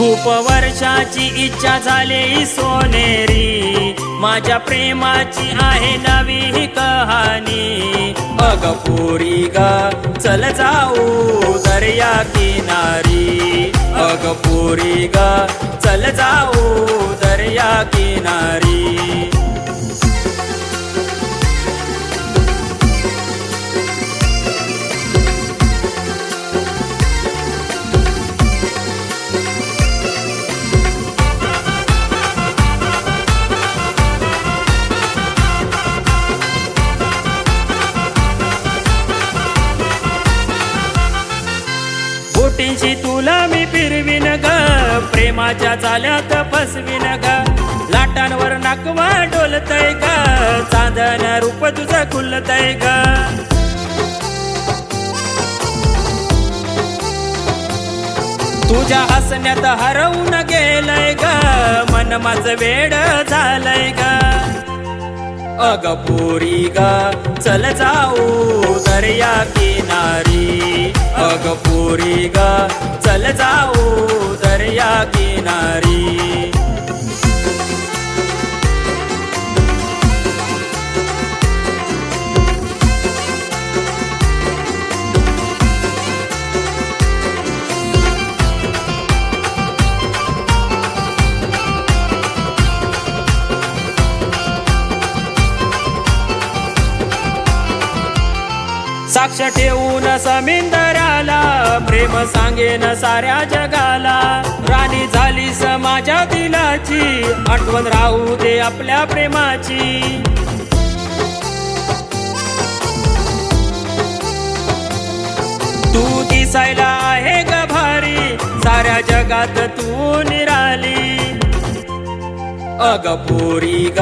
खूप वर्षाची इच्छा झाली सोनेरी, माझ्या प्रेमाची आहे नवी ही कहाणी। अग पोरी ग चल जाऊ दर्या किनारी, अग पोरी ग चल जाऊ दर्या किनारी। बोटींशी तुला मी फिरवीन ग, प्रेमाच्या जाळ्यात फसवीन ग। लाटांवर नाकवा डोलतय ग, चांदण रूप तुझं खुलतय ग। तुझ्या हसण्यात हरवून गेलय ग, मन माझं वेड झालंय ग। अग पोरी ग चल जाऊ दर्या किनारी, अग पोरी ग चल जाऊ दर्या किनारी। साक्ष ठेवून समिंदराला, प्रेम सांगेन साऱ्या जगाला। राणी झालीस माझ्या दिलाची, आठवण राहू दे आपल्या प्रेमाची। तू दिसायला आहे ग भारी, साऱ्या जगात तू निराली। अग पोरी ग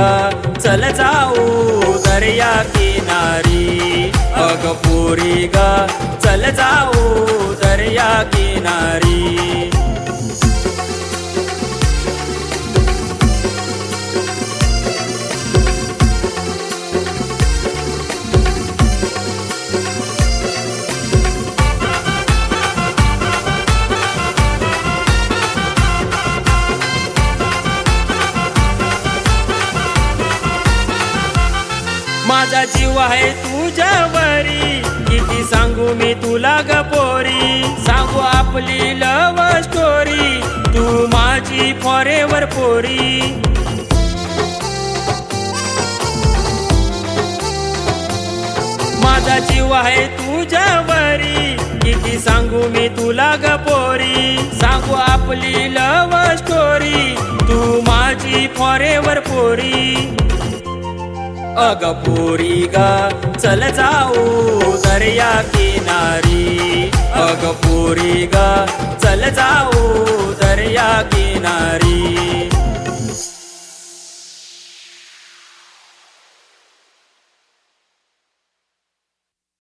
चल जाऊ दर्या किनारी, अग पोरी ग चल जाऊ दर्या किनारी। माझा जीव आहे तुझ्यावरी, किती सांगू मी तुला ग पोरी। सांगू आपली लव स्टोरी, तू माझी फॉरेवर पोरी। माझा जीव आहे तुझ्यावरी, किती सांगू मी तुला ग पोरी। सांगू आपली लव स्टोरी, तू माझी फॉरेवर पोरी। अग पोरी ग चल जाऊ दर्या किनारी,